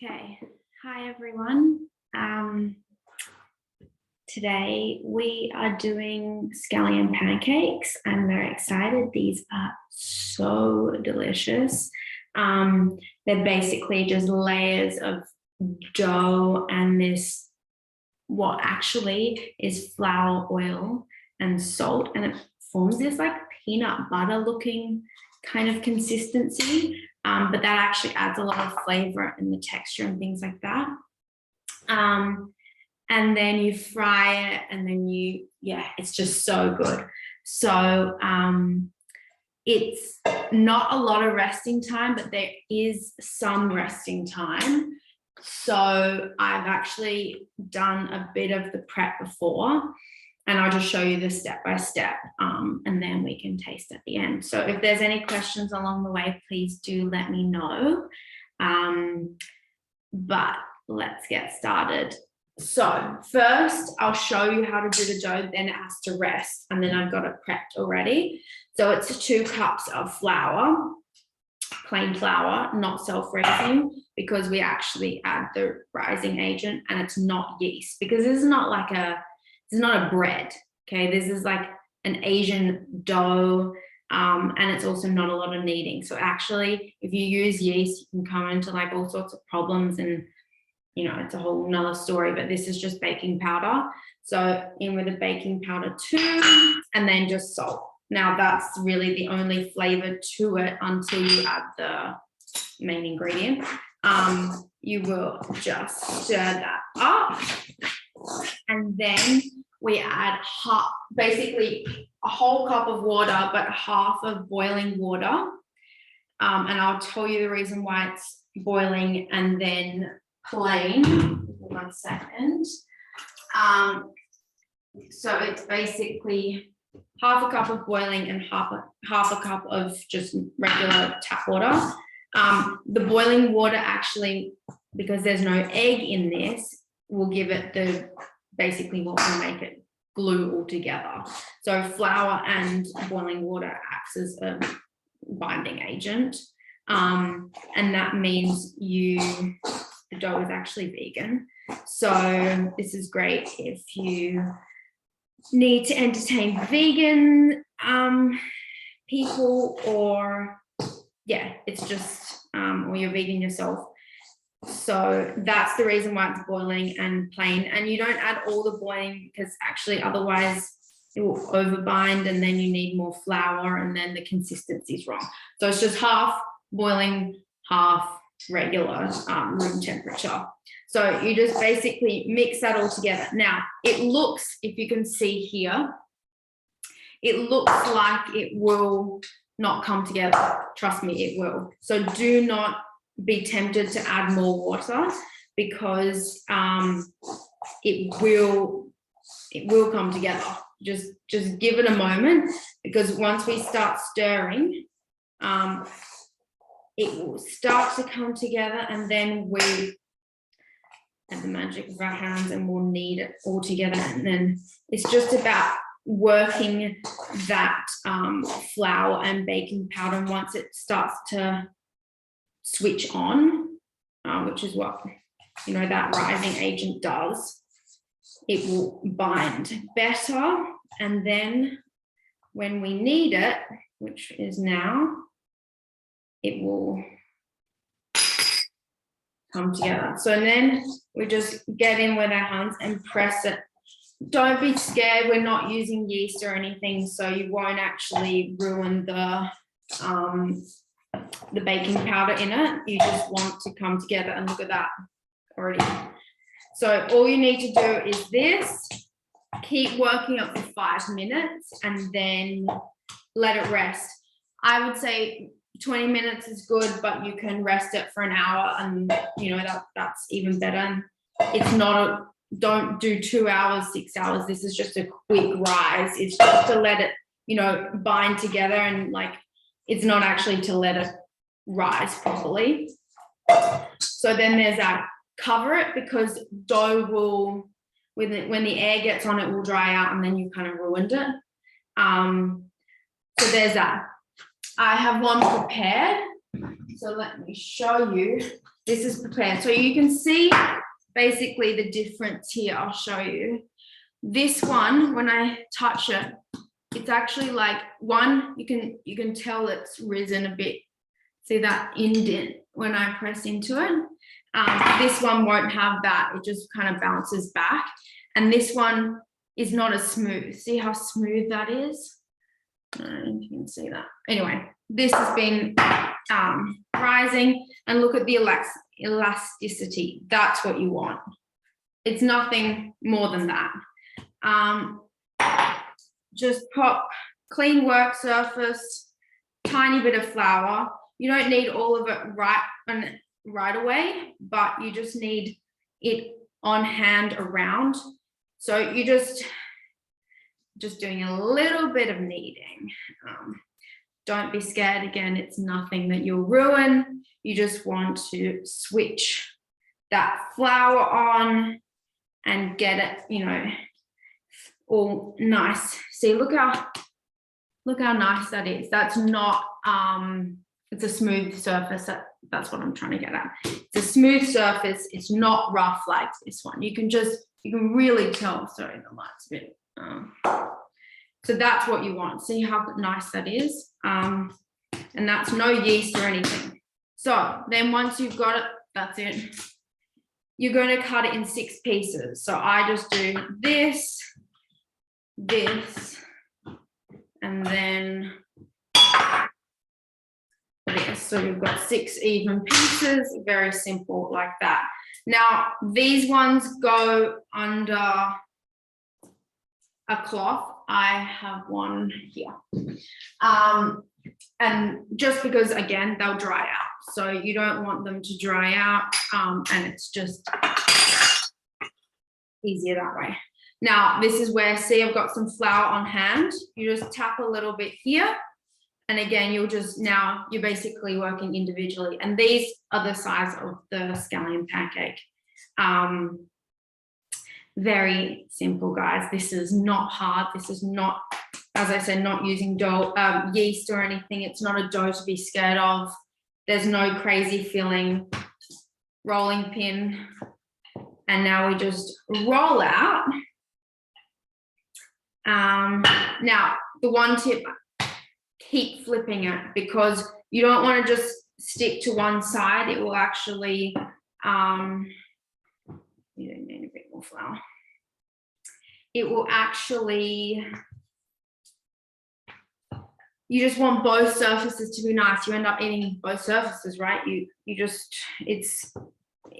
Okay, hi everyone. Today we are doing scallion pancakes. I'm very excited. These are so delicious. They're basically just layers of dough and this, what actually is flour, oil, and salt, and it forms this like peanut butter looking kind of consistency. But that actually adds a lot of flavor in the texture and things like that. And then you fry it, and then it's just so good. So it's not a lot of resting time, but there is some resting time. So I've actually done a bit of the prep before, and I'll just show you the step by step, and then we can taste at the end. So if there's any questions along the way, please do let me know. But let's get started. So first, I'll show you how to do the dough, then it has to rest, and then I've got it prepped already. So it's 2 cups of flour, plain flour, not self-raising, because we actually add the rising agent, and it's not yeast, because this is not like this is not a bread, okay? This is like an Asian dough, and it's also not a lot of kneading. So actually, if you use yeast, you can come into like all sorts of problems, and you know, it's a whole nother story, but this is just baking powder. So in with the baking powder too, and then just salt. Now that's really the only flavor to it until you add the main ingredient. You will just stir that up, and then we add basically a whole cup of water, but half of boiling water. And I'll tell you the reason why it's boiling and then plain. 1 second. So it's basically half a cup of boiling and half a cup of just regular tap water. The boiling water actually, because there's no egg in this, will give it basically what will make it glue all together. So flour and boiling water acts as a binding agent, and that means the dough is actually vegan. So this is great if you need to entertain vegan people, or it's just or you're vegan yourself. So that's the reason why it's boiling and plain, and you don't add all the boiling, because actually otherwise it will overbind, and then you need more flour, and then the consistency is wrong. So it's just half boiling, half regular room temperature. So you just basically mix that all together. Now it looks, if you can see here, it looks like it will not come together. Trust me, it will. So do not be tempted to add more water, because it will come together. Just give it a moment, because once we start stirring, it will start to come together, and then we have the magic of our hands and we'll knead it all together. And then it's just about working that flour and baking powder, and once it starts to switch on, which is what that rising agent does, it will bind better, and then when we knead it, which is now, it will come together. So then we just get in with our hands and press it. Don't be scared, we're not using yeast or anything, so you won't actually ruin the baking powder in it. You just want to come together, and look at that already. So all you need to do is this, keep working up for 5 minutes, and then let it rest. I would say 20 minutes is good, but you can rest it for an hour, and that's even better. It's not don't do 2 hours, 6 hours. This is just a quick rise. It's just to let it bind together, and it's not actually to let it rise properly. So then there's that. Cover it, because dough will, when the air gets on it, will dry out, and then you kind of ruined it. So there's that. I have one prepared, so let me show you. this is prepared. So you can see basically the difference here. I'll show you. This one, when I touch it, it's actually like one, you can tell it's risen a bit. See that indent when I press into it? This one won't have that. It just kind of bounces back. And this one is not as smooth. See how smooth that is? I don't know if you can see that. Anyway, this has been rising, and look at the elasticity. That's what you want. It's nothing more than that. Just pop clean work surface, tiny bit of flour. You don't need all of it right away, but you just need it on hand around. So you just doing a little bit of kneading. Don't be scared. Again, it's nothing that you'll ruin. You just want to switch that flour on and get it, all nice. See, look how nice that is. That's not, it's a smooth surface. That's what I'm trying to get at. It's a smooth surface. It's not rough like this one. You can really tell. Sorry, the light's a bit. So that's what you want. See how nice that is? And that's no yeast or anything. So then once you've got it, that's it. You're going to cut it in 6 pieces. So I just do this, and then this. So you've got 6 even pieces, very simple like that. Now, these ones go under a cloth. I have one here. And just because, again, they'll dry out. So you don't want them to dry out, and it's just easier that way. Now, this is where, see, I've got some flour on hand. You just tap a little bit here. And again, you're basically working individually. And these are the size of the scallion pancake. Very simple, guys. This is not hard. This is not, as I said, not using dough, yeast or anything. It's not a dough to be scared of. There's no crazy filling, rolling pin. And now we just roll out. Now, the one tip, keep flipping it, because you don't want to just stick to one side. It will actually, you don't need a bit more flour. It will actually, you just want both surfaces to be nice. You end up eating both surfaces, right? It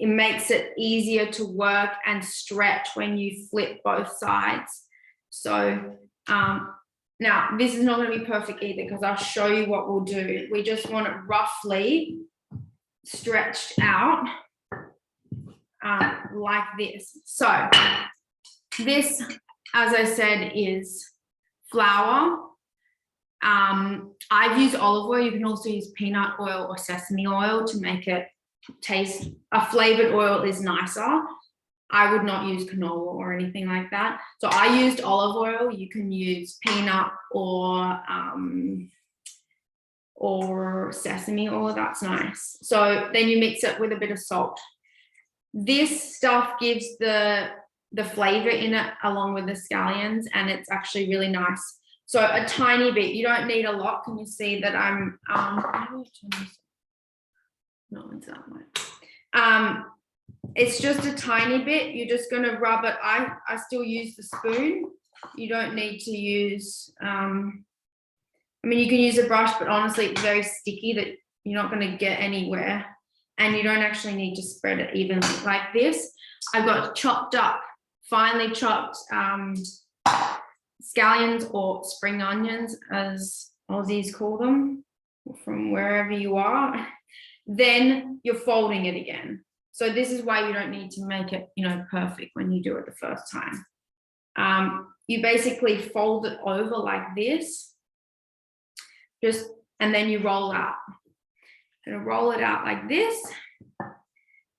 makes it easier to work and stretch when you flip both sides. So now this is not going to be perfect either, because I'll show you what we'll do. We just want it roughly stretched out like this. So this, as I said, is flour. I've used olive oil. You can also use peanut oil or sesame oil to make it taste. A flavored oil is nicer. I would not use canola or anything like that. So I used olive oil. You can use peanut or sesame oil. That's nice. So then you mix it with a bit of salt. This stuff gives the flavor in it along with the scallions, and it's actually really nice. So a tiny bit. You don't need a lot. Can you see that I'm no, it's that way. It's just a tiny bit. You're just going to rub it. I still use the spoon. You don't need to use, you can use a brush, but honestly, it's very sticky that you're not going to get anywhere. And you don't actually need to spread it evenly like this. I've got chopped up, finely chopped scallions or spring onions, as Aussies call them, from wherever you are. Then you're folding it again. So this is why you don't need to make it, perfect when you do it the first time. You basically fold it over like this, and then you roll out. Gonna roll it out like this.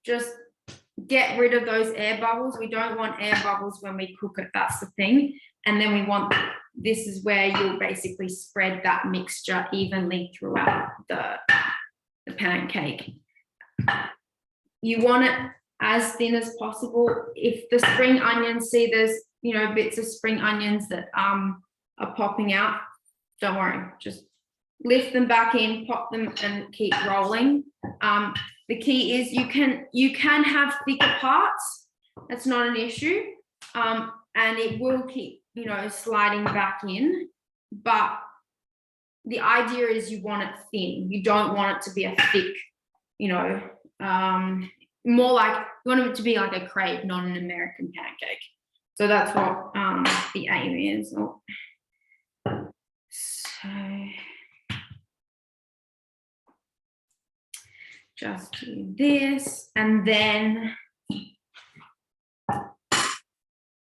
Just get rid of those air bubbles. We don't want air bubbles when we cook it. That's the thing. And then this is where you'll basically spread that mixture evenly throughout the pancake. you want it as thin as possible. If the spring onions, see there's, you know, bits of spring onions that are popping out, don't worry, just lift them back in, pop them and keep rolling. The key is you can have thicker parts, that's not an issue, and it will keep, you know, sliding back in, but the idea is you want it thin. You don't want it to be a thick, you know, more like, you want it to be like a crepe, not an American pancake. So that's what the aim is. So just do this, and then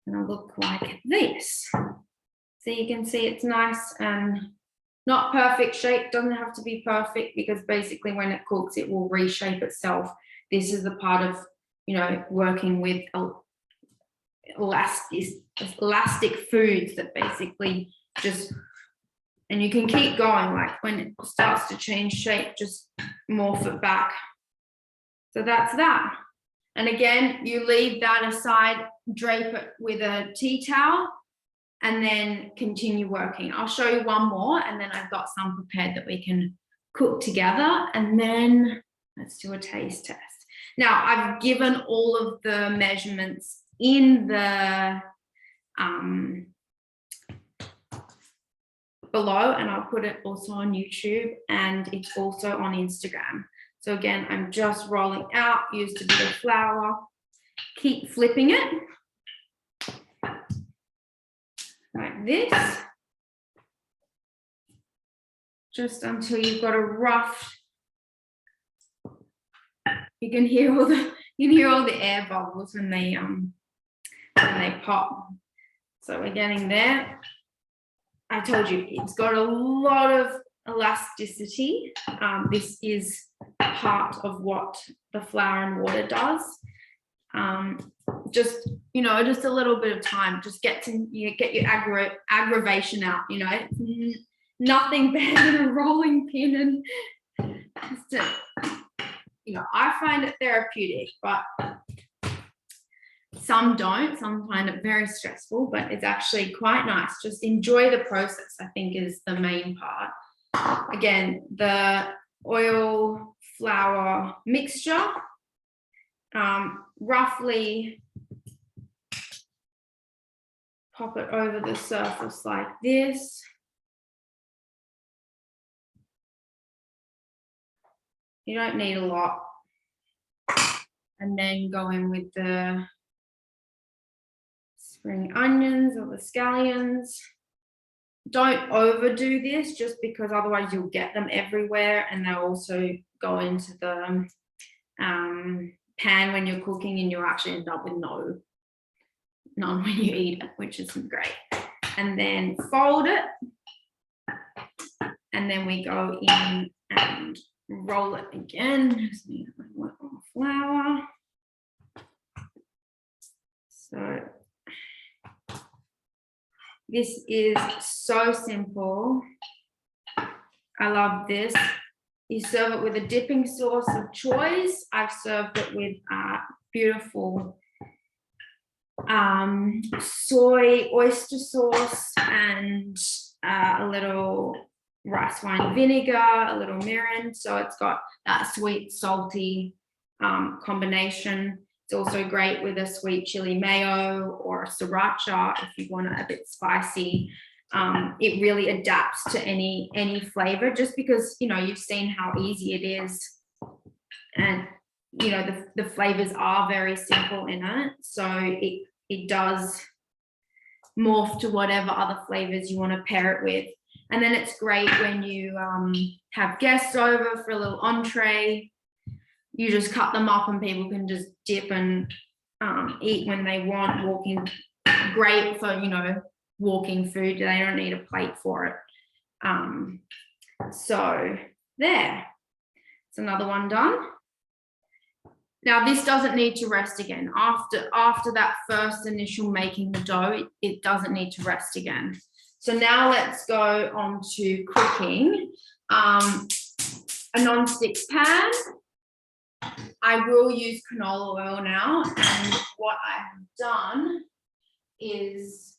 it'll look like this. So you can see it's nice and not perfect shape, doesn't have to be perfect, because basically when it cooks, it will reshape itself. This is the part of, you know, working with elastic foods that basically just, and you can keep going, like when it starts to change shape, just morph it back. So that's that. And again, you leave that aside, drape it with a tea towel, and then continue working. I'll show you one more, and then I've got some prepared that we can cook together, and then let's do a taste test. Now, I've given all of the measurements in the below, and I'll put it also on YouTube, and it's also on Instagram. So again, I'm just rolling out, used a bit of flour, keep flipping it like this, just until you've got a rough, you can hear all the air bubbles when they pop. So we're getting there. I told you it's got a lot of elasticity. This is part of what the flour and water does. Just, you know, just a little bit of time, just get your aggravation out, you know. Nothing better than a rolling pin, and just you know, I find it therapeutic, but some don't. Some find it very stressful, but it's actually quite nice. Just enjoy the process, I think, is the main part. Again, the oil flour mixture, roughly pop it over the surface like this. You don't need a lot. And then go in with the spring onions or the scallions. Don't overdo this, just because otherwise you'll get them everywhere, and they'll also go into the pan when you're cooking, and you'll actually end up with none when you eat it, which isn't great. And then fold it, and then we go in and roll it again. Just need a little more flour. So this is so simple. I love this. You serve it with a dipping sauce of choice. I've served it with beautiful soy oyster sauce and a little rice wine vinegar, a little mirin. So it's got that sweet, salty combination. It's also great with a sweet chili mayo or a sriracha if you want it a bit spicy. It really adapts to any flavor, just because, you know, you've seen how easy it is, and you know the flavors are very simple in it, so it does morph to whatever other flavors you want to pair it with. And then it's great when you have guests over for a little entree. You just cut them up and people can just dip and eat when they want. Walking, great for, you know, walking food. They don't need a plate for it. So there, it's another one done. Now this doesn't need to rest again. After that first initial making the dough, it doesn't need to rest again. So now let's go on to cooking. A non-stick pan. I will use canola oil now, and what I have done is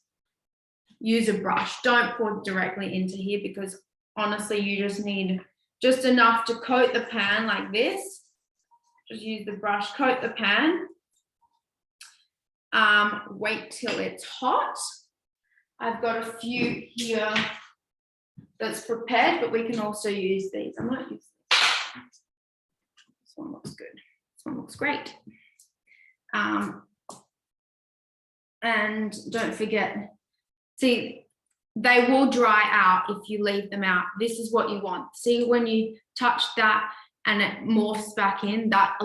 use a brush. Don't pour directly into here because honestly, you just need just enough to coat the pan like this. Just use the brush, coat the pan. Wait till it's hot. I've got a few here that's prepared, but we can also use these. I might use this. This one looks good. This one looks great. And don't forget, see, they will dry out if you leave them out. This is what you want. See, when you touch that and it morphs back in, that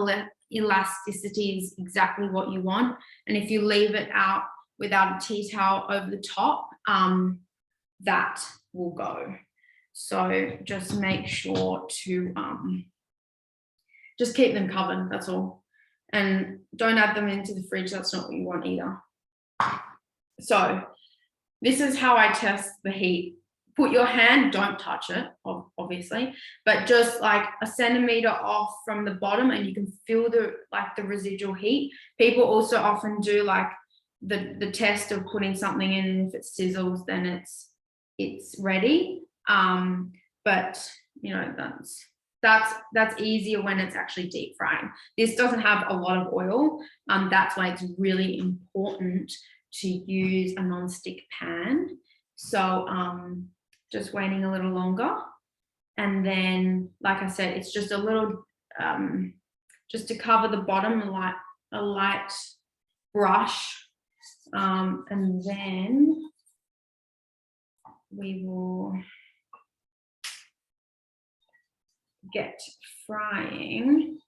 elasticity is exactly what you want. And if you leave it out without a tea towel over the top, that will go. So just make sure to just keep them covered, that's all. And don't add them into the fridge, that's not what you want either. So this is how I test the heat. Put your hand, don't touch it, obviously, but just like a centimeter off from the bottom, and you can feel the residual heat. People also often do like the test of putting something in, and if it sizzles, then it's ready. But you know, that's easier when it's actually deep frying. This doesn't have a lot of oil. That's why it's really important to use a non-stick pan. So just waiting a little longer. And then, like I said, it's just a little, just to cover the bottom, a light brush. And then we will get frying.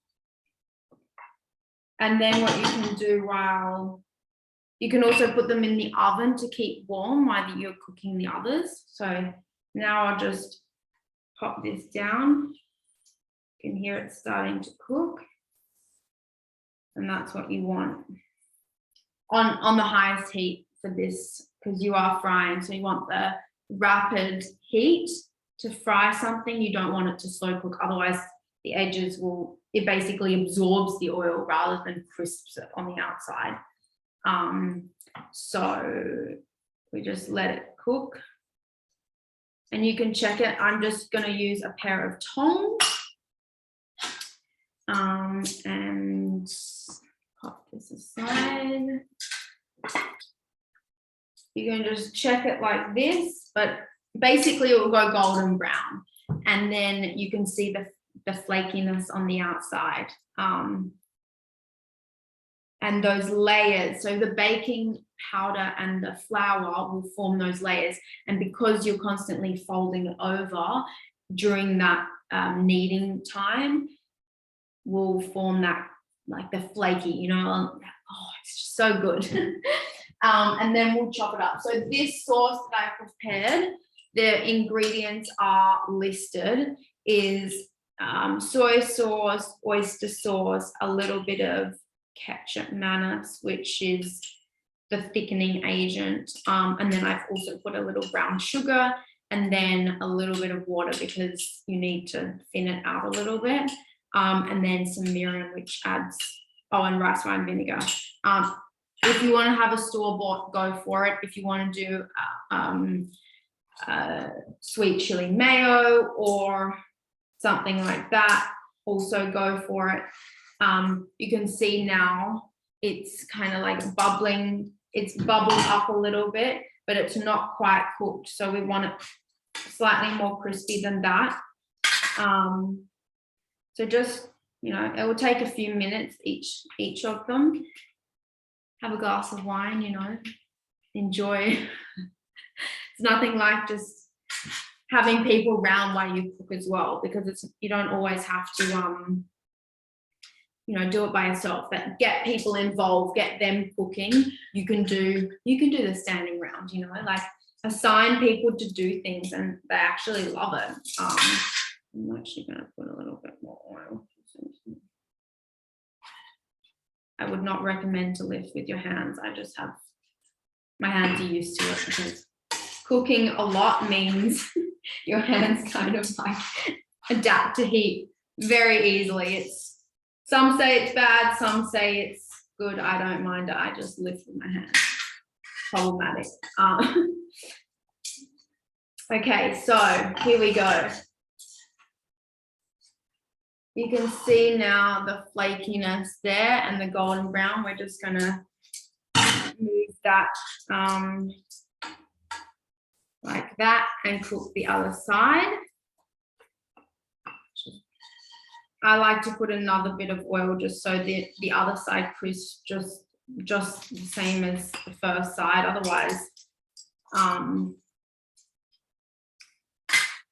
And then what you can do while you can also put them in the oven to keep warm while you're cooking the others. So now I'll just pop this down. You can hear it starting to cook. And that's what you want on the highest heat for this, because you are frying. So you want the rapid heat to fry something. You don't want it to slow cook. Otherwise the edges it basically absorbs the oil rather than crisps it on the outside. So we just let it cook, and you can check it. I'm just going to use a pair of tongs and pop this aside. You can just check it like this, but basically it will go golden brown, and then you can see the flakiness on the outside. And those layers, so the baking powder and the flour will form those layers, and because you're constantly folding it over during that kneading time, will form that, like the flaky, you know, oh, it's just so good. And then we'll chop it up. So this sauce that I prepared, the ingredients are listed, is soy sauce, oyster sauce, a little bit of ketchup mayonnaise, which is the thickening agent, and then I've also put a little brown sugar and then a little bit of water because you need to thin it out a little bit, and then some mirin, which adds, and rice wine vinegar. If you want to have a store-bought, go for it. If you want to do sweet chili mayo or something like that, also go for it. You can see now it's kind of like bubbling, it's bubbled up a little bit, but it's not quite cooked. So we want it slightly more crispy than that. So just, you know, it will take a few minutes each of them. Have a glass of wine, you know, enjoy. It's nothing like just having people around while you cook as well, because you don't always have to you know, do it by yourself, but get people involved, get them cooking. You can do the standing round, you know, like assign people to do things and they actually love it. I'm actually going to put a little bit more oil. I would not recommend to lift with your hands. I just have, my hands are used to it, because cooking a lot means your hands kind of like adapt to heat very easily. Some say it's bad, some say it's good. I don't mind it. I just lift with my hands. Problematic. Okay, so here we go. You can see now the flakiness there and the golden brown. We're just gonna move that like that and cook the other side. I like to put another bit of oil just so the other side crisps just the same as the first side. Otherwise,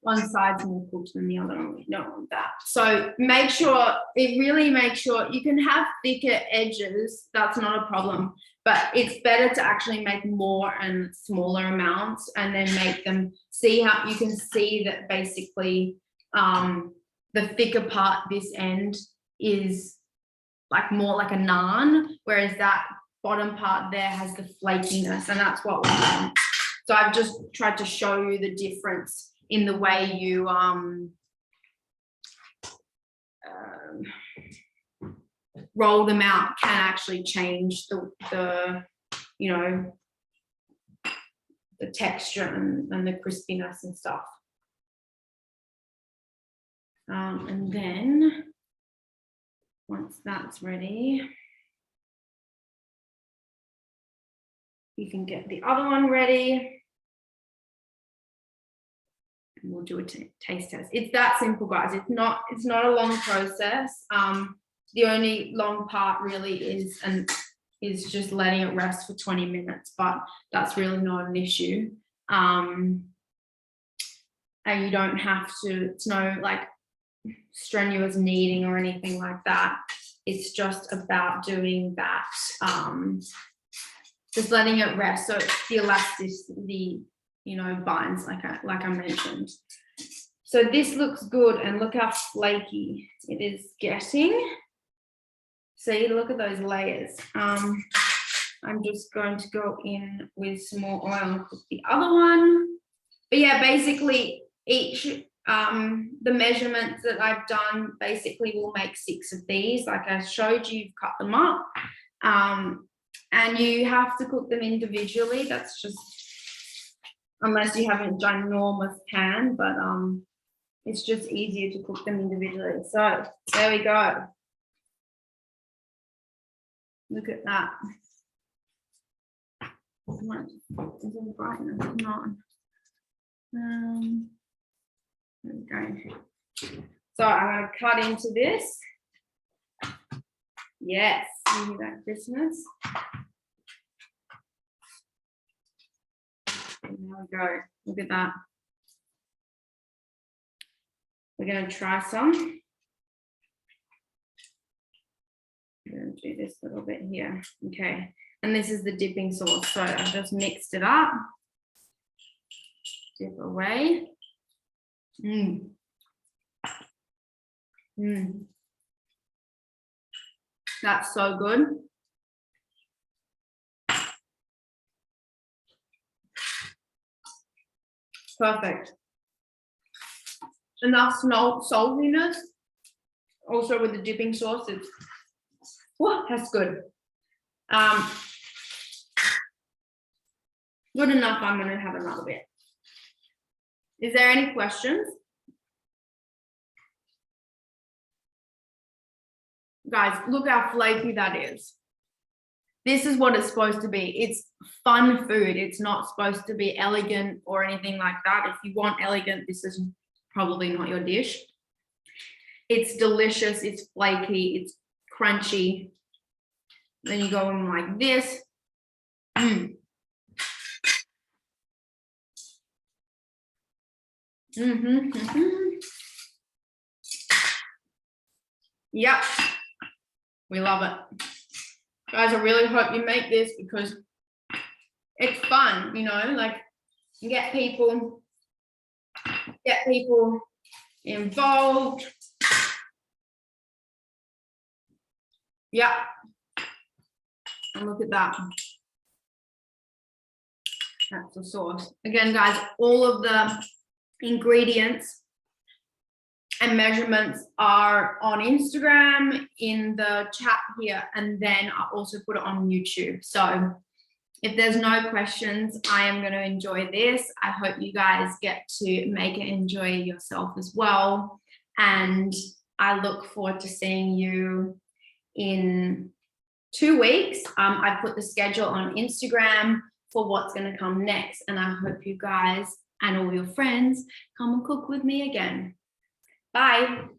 one side's more cooked than the other, and we don't want that. So make sure, really make sure you can have thicker edges. That's not a problem, but it's better to actually make more and smaller amounts and then make them, see how you can see that basically the thicker part, this end, is like more like a naan, whereas that bottom part there has the flakiness, and that's what we want. So I've just tried to show you the difference in the way you roll them out can actually change the you know, the texture and the crispiness and stuff. And then once that's ready, you can get the other one ready. And we'll do a taste test. It's that simple, guys. It's not a long process. The only long part really is just letting it rest for 20 minutes, but that's really not an issue. And you don't have to, it's no like strenuous kneading or anything like that. It's just about doing that, just letting it rest so the elasticity, you know, binds like I mentioned. So this looks good, and look how flaky it is getting. See, look at those layers. I'm just going to go in with some more oil and cook the other one. But yeah, basically each the measurements that I've done basically will make 6 of these. Like I showed you, you've cut them up, and you have to cook them individually. That's just, unless you have a ginormous pan, but it's just easier to cook them individually. So there we go. Look at that. What is the brightness on? There we go. So I'm going to cut into this. Yes, you hear that crispness? And there we go. Look at that. We're going to try some. I'm going to do this little bit here. Okay. And this is the dipping sauce. So I've just mixed it up. Dip away. That's so good. Perfect. Enough saltiness. Also with the dipping sauce, it's, whoa, that's good. Good enough. I'm going to have another bit. Is there any questions? Guys, look how flaky that is. This is what it's supposed to be. It's fun food. It's not supposed to be elegant or anything like that. If you want elegant, this is probably not your dish. It's delicious. It's flaky. It's crunchy. Then you go in like this. Yep. We love it. Guys, I really hope you make this because it's fun, you know, like you get people involved. Yeah. And look at that. That's the sauce. Again, guys, all of the ingredients and measurements are on Instagram in the chat here, and then I also put it on YouTube. So if there's no questions, I am going to enjoy this. I hope you guys get to make it enjoy yourself as well. And I look forward to seeing you in 2 weeks. I put the schedule on Instagram for what's going to come next. And I hope you guys and all your friends come and cook with me again. Bye.